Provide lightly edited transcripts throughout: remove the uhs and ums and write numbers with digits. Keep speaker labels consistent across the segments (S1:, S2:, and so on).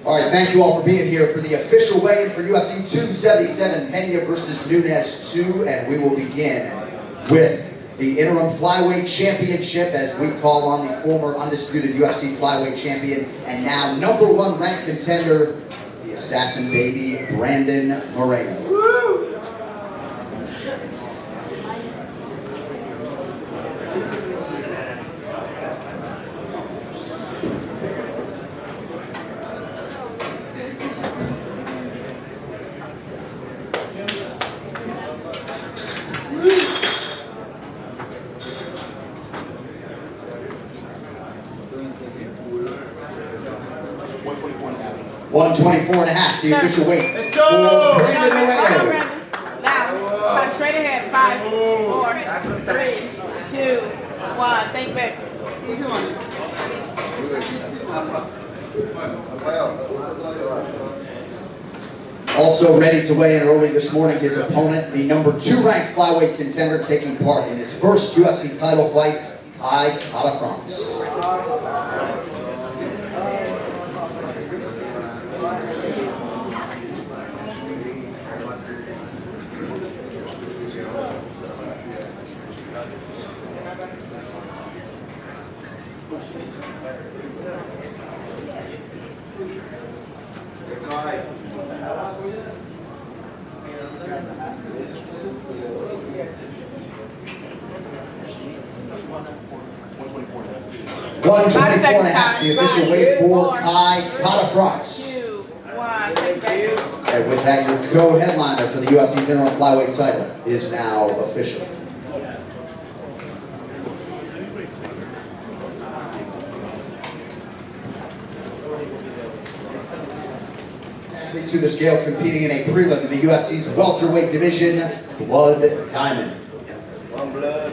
S1: All right, thank you all for being here for the official weigh-in for UFC 277, Peña versus Nunes 2, and we will begin with the interim flyweight championship, as we call on the former undisputed UFC flyweight champion and now #1 ranked contender, the assassin baby, Brandon Moreno. Woo! 124.5, the official weight.
S2: Let's go!
S1: For Brandon Moreno.
S3: Now, come straight ahead. 5, 4, 3, 2, 1. Think back. Easy one.
S1: Also ready to weigh in early this morning, his opponent, the #2 ranked flyweight contender, taking part in his first UFC title fight, Ankalaev. $124.5, the official weight for Ankalaev.
S3: 2, 1. Think back.
S1: And with that, your co-headliner for the UFC's interim flyweight title is now official. To the scale, competing in a prelim in the UFC's welterweight division, Blood Diamond.
S2: One blood.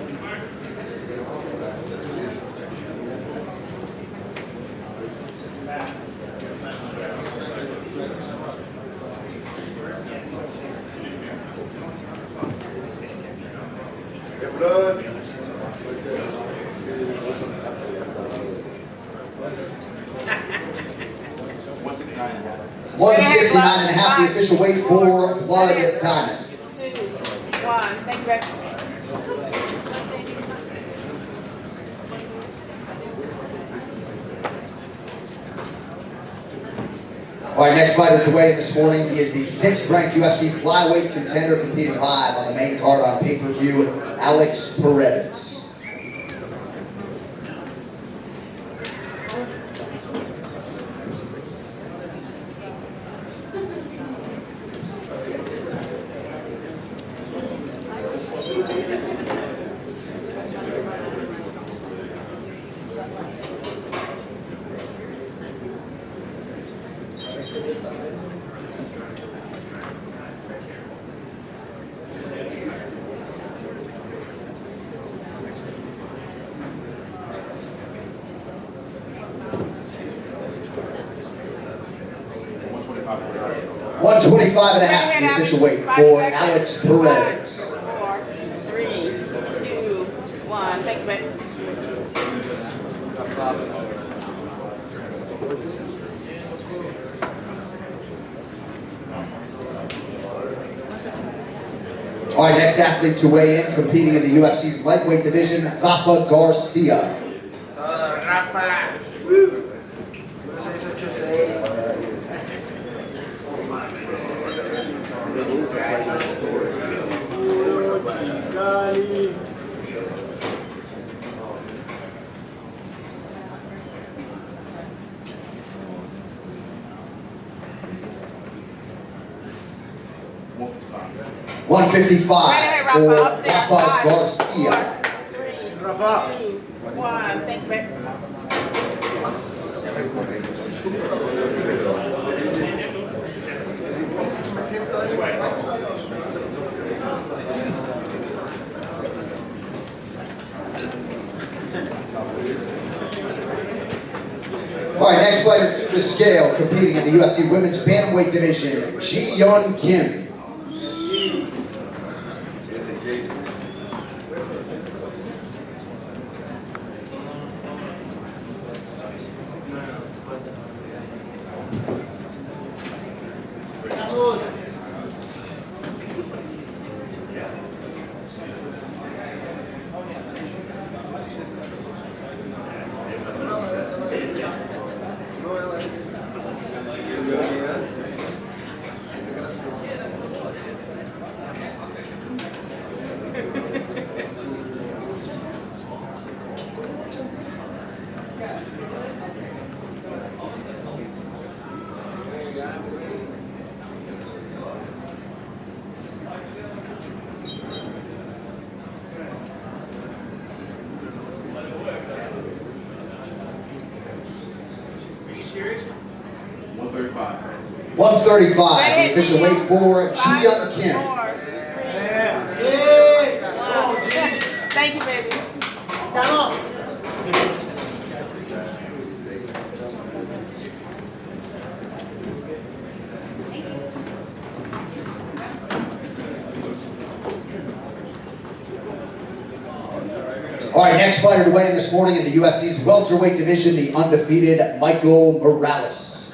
S2: Blood.
S1: 169.5, the official weight for Blood Diamond.
S3: 2, 1. Think back.
S1: All right, next fighter to weigh in this morning, he is the 6th ranked UFC flyweight contender, competing live on the main card on pay-per-view, Alex Perez. $125.5, the official weight for Alex Perez.
S3: 4, 3, 2, 1. Think back.
S1: All right, next athlete to weigh in, competing in the UFC's lightweight division, Rafa Garcia.
S2: Rafa.
S1: $155 for Rafa Garcia.
S3: 3, 2, 1. Think back.
S1: All right, next fighter to the scale, competing in the UFC women's bantamweight division, Ji-Yeon Kim. 135, the official weight for Julianna Pena.
S3: 4, 3, 2, 1. Thank you, baby.
S1: All right, next fighter to weigh in this morning in the UFC's welterweight division, the undefeated Michael Morales.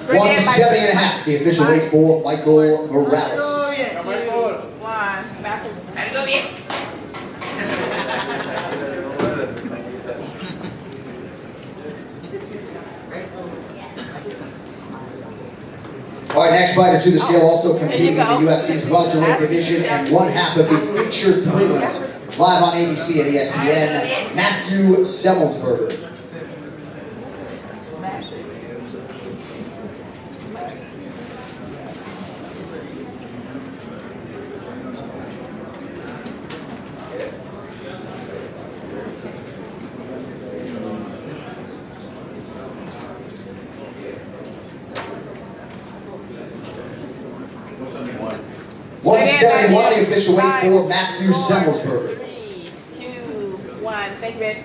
S3: Straight ahead,
S1: 170.5, the official weight for Michael Morales.
S3: 2, 1. Backwards. Gotta go there.
S1: All right, next fighter to the scale, also competing in the UFC's welterweight division and one half of the featured prelim, live on ABC and ESPN, Matthew Semmelsberger. One 71, the official weight for Matthew Semmelsberger.
S3: 3, 2, 1. Thank you, babe.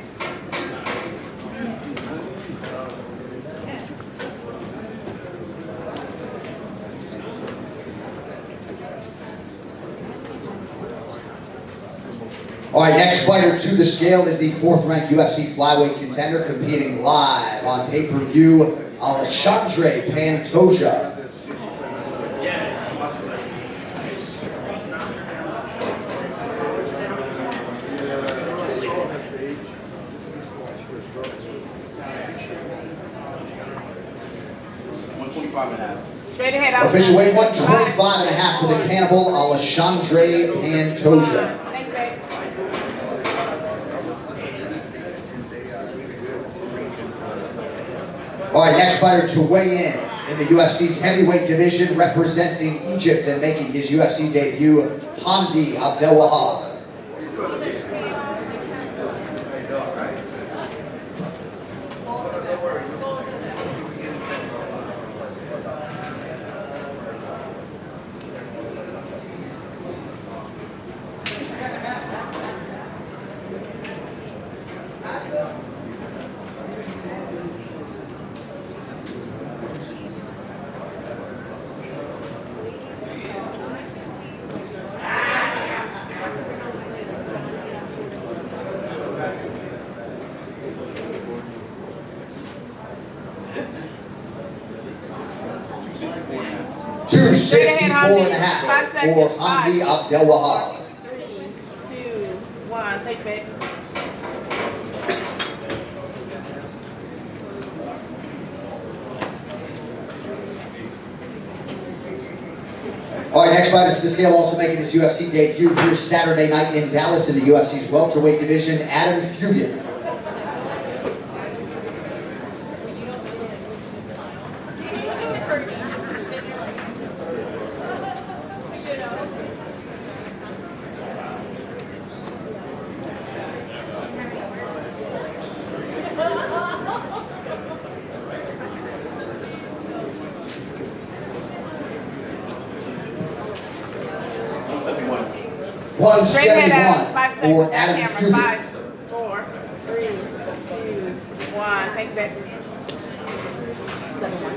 S1: All right, next fighter to the scale is the fourth-ranked UFC flyweight contender competing live on pay-per-view, Alexandre Pantoja.
S3: Straight ahead.
S1: Official weight 125.5 for the cannibal, Alexandre Pantoja.
S3: Thanks, babe.
S1: All right, next fighter to weigh in the UFC's heavyweight division, representing Egypt and making his UFC debut, Hamdi Abdelwahab. $264.5 for Hamdi Abdelwahab.
S3: 3, 2, 1. Take it, babe.
S1: All right, next fighter to the scale, also making his UFC debut here Saturday night in Dallas in the UFC's welterweight division, Adam Fugian.
S3: Straight ahead out.
S1: 171
S3: 5
S1: for
S3: seconds.
S1: Adam
S3: Camera.
S1: Fugian.
S3: 5, 4, 3, 2, 1. Thank you, babe. 7, 1.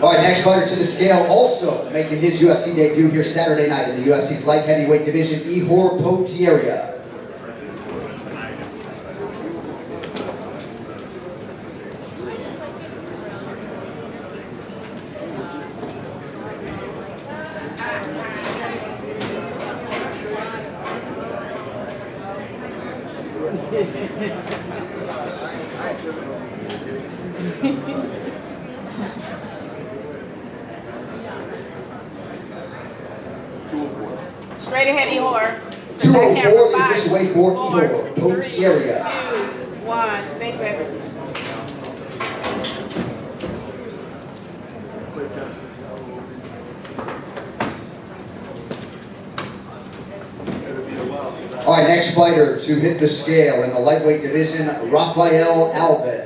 S1: All right, next fighter to the scale, also making his UFC debut here Saturday night in the UFC's light heavyweight division, Ihor Potieria.
S3: Straight ahead, Ihor.
S1: 204, the official weight for Ihor, Poach
S3: 3,
S1: area.
S3: 2, 1. Think back.
S1: All right, next fighter to hit the scale in the lightweight division, Rafael Alves.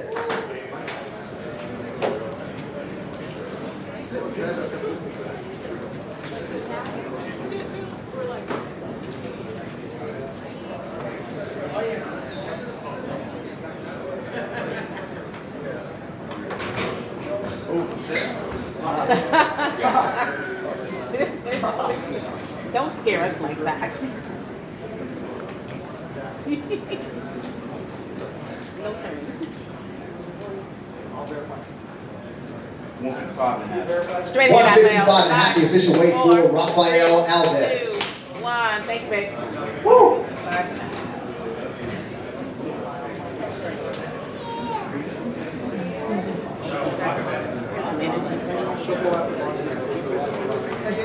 S3: Don't scare us like that. No turns.
S2: 155.5.
S3: Straight ahead,
S1: 155 and a half, the official weight for Rafael Alves.
S3: 2, 1. Think back.
S1: Woo!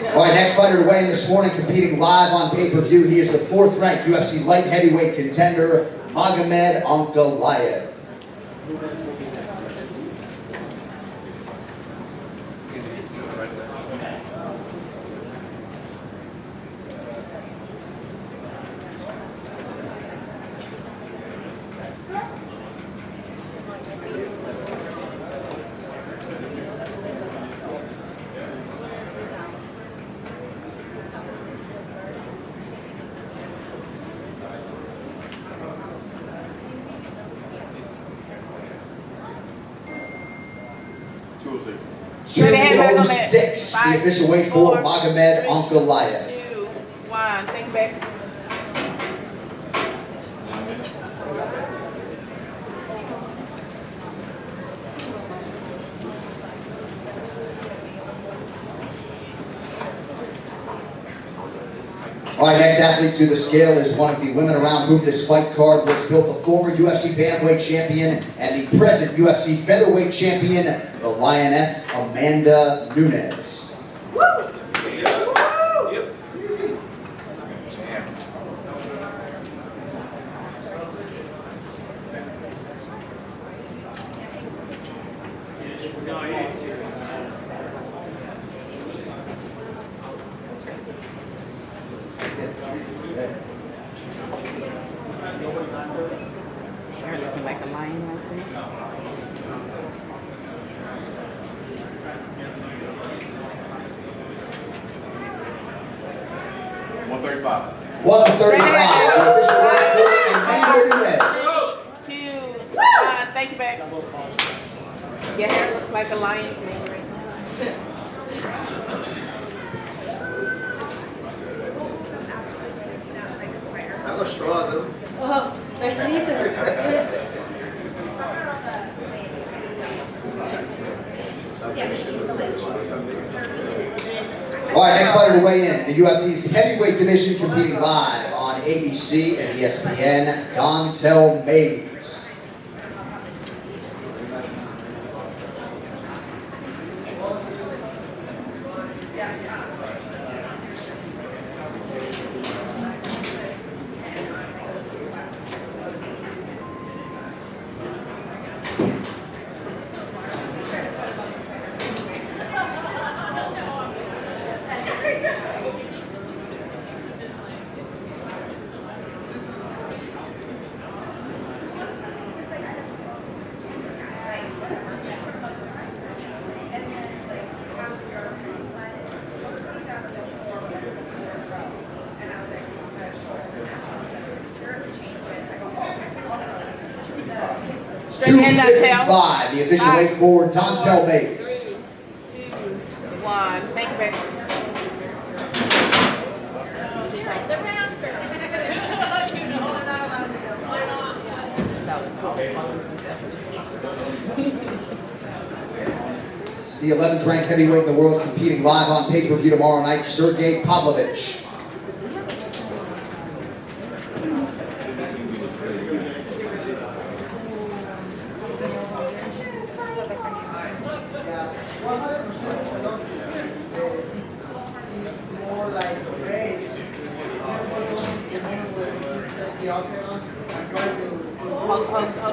S1: All right, next fighter to weigh in this morning, competing live on pay-per-view. He is the 4th ranked UFC light heavyweight contender, Magomed Ankalaev.
S3: Straight ahead, Magomed.
S1: 206, the official weight for Magomed Ankalaev.
S3: 2, 1. Think back.
S1: All right, next athlete to the scale is one of the women around whom this fight card was built, the former UFC bantamweight champion and the present UFC featherweight champion, the Lioness Amanda Nunes.
S3: Woo! They're looking like a lion right there.
S2: 135.
S1: 135, the official weight for Amanda Nunes.
S3: 2, 1. Thank you, back. Your hair looks like a lion's mane right now.
S2: I'm a straw though.
S4: Oh, nice to meet you.
S1: All right, next fighter to weigh in, the UFC's heavyweight division, competing live on ABC and ESPN, Dontel Mays.
S3: Straight ahead, Dontel.
S1: 255, the official weight for Dontel Mays.
S3: 3, 2, 1. Thank you, back.
S1: The 11th ranked heavyweight in the world, competing live on pay-per-view tomorrow night, Sergei Pavlovich.
S3: Hold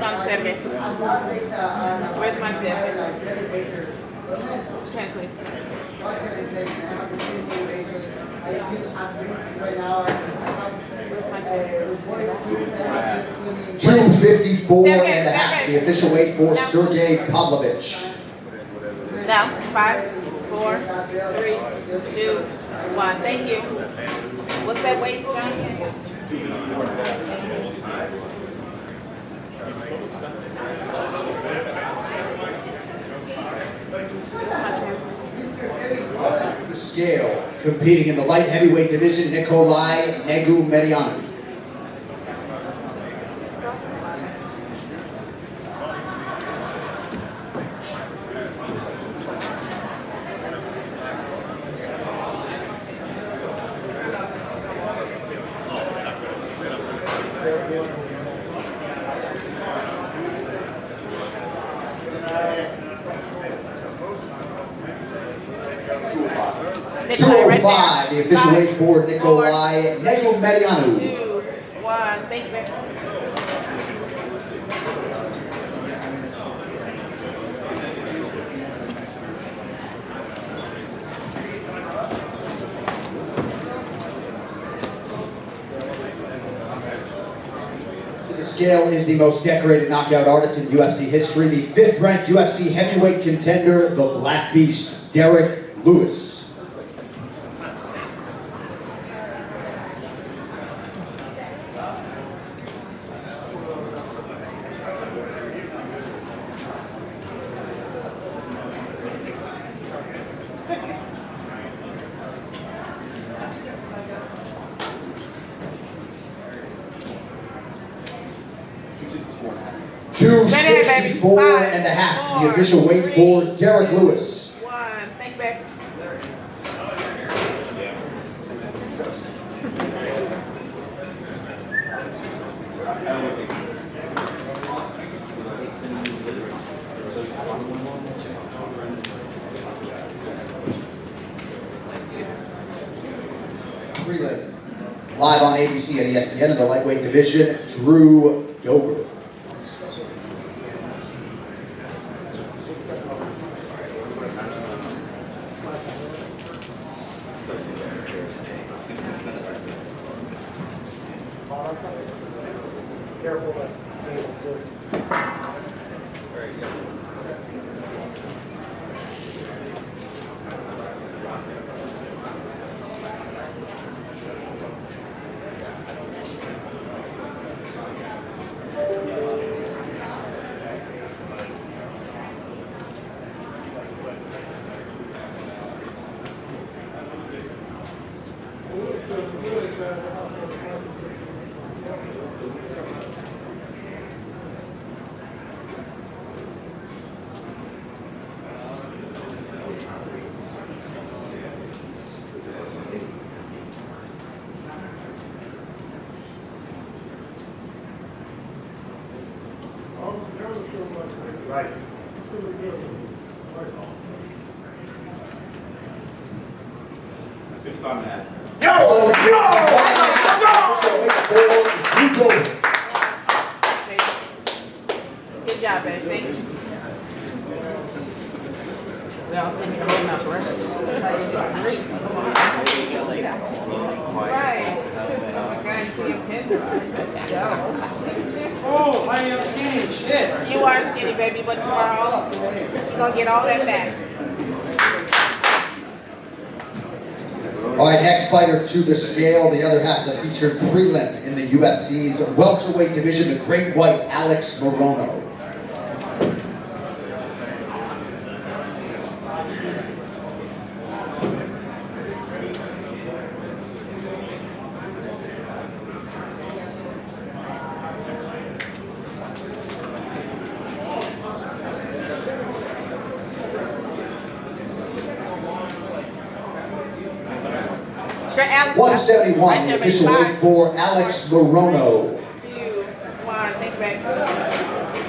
S3: on, Sergei. Where's my Sergei? Let's translate. Where's my Sergei?
S1: 254 and a half, the official weight for Sergei Pavlovich.
S3: Now, 5, 4, 3, 2, 1. Thank you. What's that weight, John?
S1: The scale, competing in the light heavyweight division, Nikolai Negumereanu.
S3: Nikolai, right
S1: 205, the official weight for Nikolai Negumereanu.
S3: 2, 1. Thank you.
S1: The scale is the most decorated knockout artist in UFC history, the 5th ranked UFC heavyweight contender, the Black Beast, Derrick Lewis.
S3: Ready, baby.
S1: 264 and a half, the official weight for Derrick Lewis.
S3: 1. Thank you, baby.
S1: Prelim. Live on ABC and ESPN in the lightweight division, Drew Dober.
S2: Right.
S1: Oh,
S3: Good job, baby. Thank you. We all see me holding up, right? Come on. Right. Let's go.
S5: Oh, I am skinny. Shit.
S3: You are skinny, baby, but tomorrow you're going to get all that back.
S1: All right, next fighter to the scale, the other half of the featured prelim in the UFC's welterweight division, the Great White, Alex Moreno.
S3: Straight Alex.
S1: 171,
S3: Right
S1: the
S3: there, baby.
S1: official weight for Alex Moreno.
S3: 2, 1. Thank you, baby.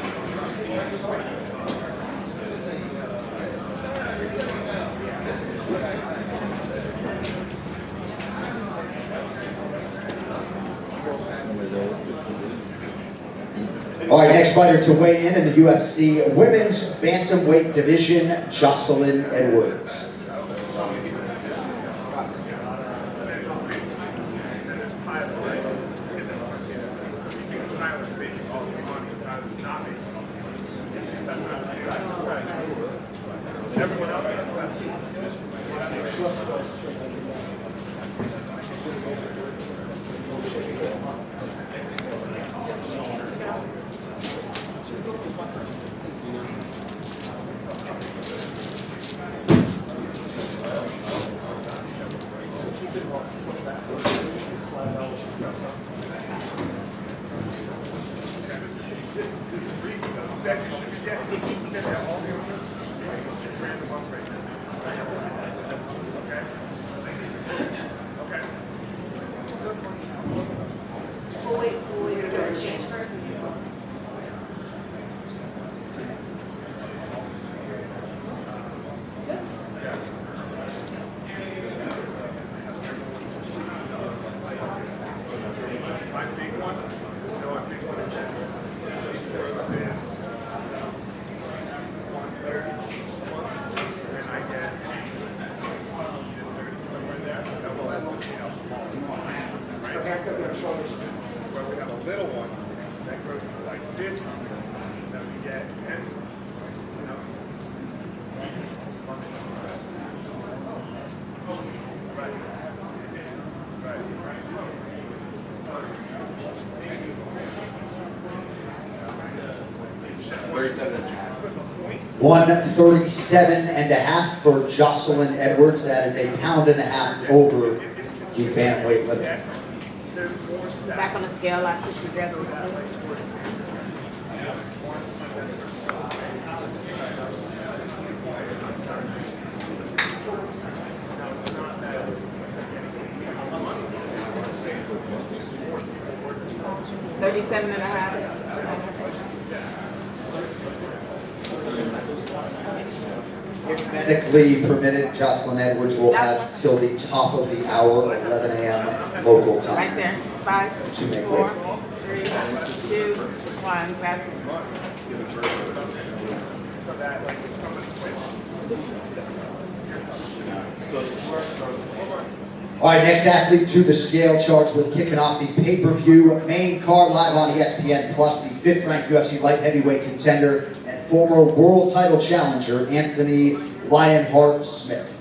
S1: All right, next fighter to weigh in the UFC women's bantamweight division, Jocelyn Edwards.
S2: Everyone else has
S1: 137.5 for Jocelyn Edwards. That is a pound-and-a-half over the bantamweight limit.
S3: Back on the scale after she dresses. $37.5.
S1: If medically permitted, Jocelyn Edwards will have till the top of the hour, 11 a.m. local time.
S3: Right there. 5,
S1: To make
S3: 4,
S1: weight.
S3: 3, 2, 1. That's it.
S1: All right, next athlete to the scale, charged with kicking off the pay-per-view main card live on ESPN Plus, the 5th-ranked UFC light heavyweight contender and former world title challenger, Anthony Lionheart Smith.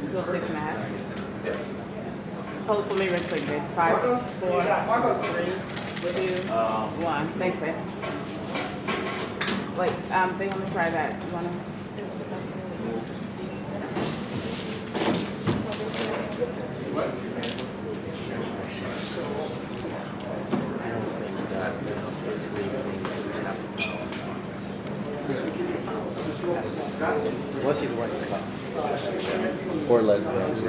S3: Till 6.5. Hold for me real quick, babe. 5, 4, 3, 2, 1. Thanks, babe. Wait, they want to try that. You want to?
S6: Unless he's wearing a cup. Or lesbians.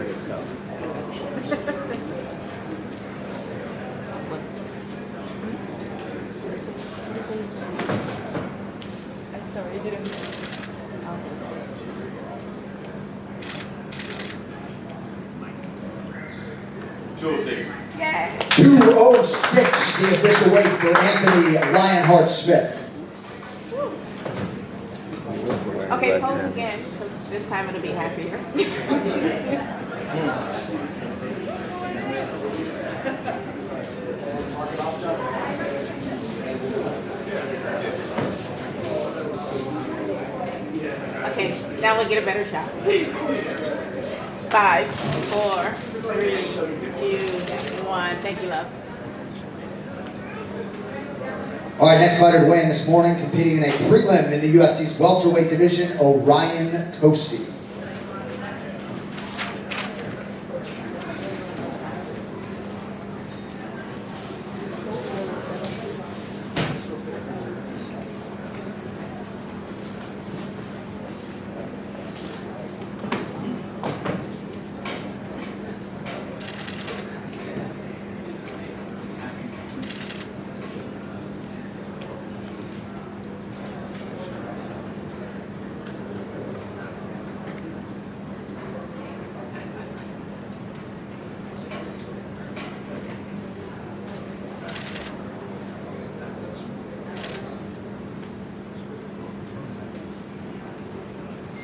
S4: I'm sorry, you didn't.
S2: 206.
S3: Yeah.
S1: 206, the official weight for Anthony Lionheart Smith.
S3: Okay, pose again, because this time it'll be happier. Okay, now we'll get a better shot. 5, 4, 3, 2, 1. Thank you, love.
S1: All right, next fighter to weigh in this morning, competing in a prelim in the UFC's welterweight division, Orion Kosi.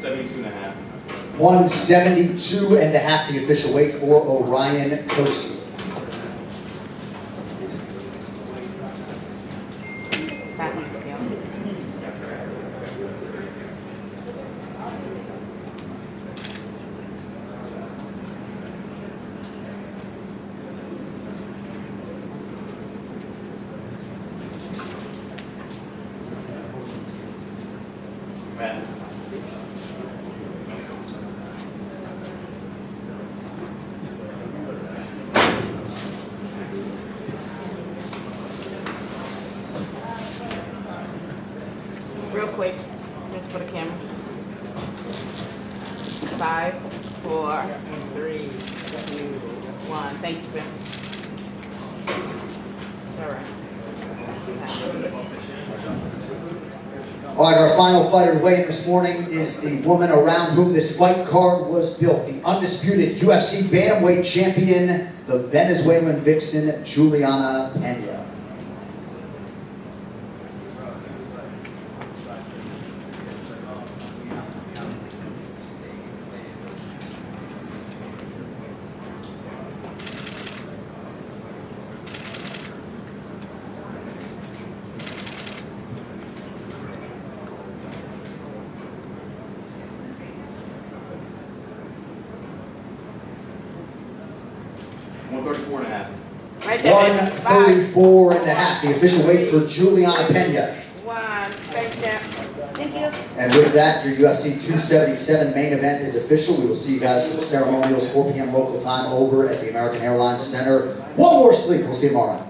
S2: 172.5.
S1: 172.5, the official weight for Orion Kosi.
S3: That one's scale.
S2: Matt.
S3: Real quick, just for the camera. 5, 4, 3, 2, 1. Thank you, sir. It's all right.
S1: All right, our final fighter weighing this morning is the woman around whom this fight card was built. The undisputed UFC bantamweight champion, the Venezuelan vixen, Julianna Pena.
S3: Right there.
S1: 134.5, the official weight for Julianna Pena.
S3: 1. Thanks, champ. Thank you.
S1: And with that, your UFC 277 main event is official. We will see you guys for the ceremonials, 4 p.m. local time over at the American Airlines Center. One more sleep. We'll see you tomorrow.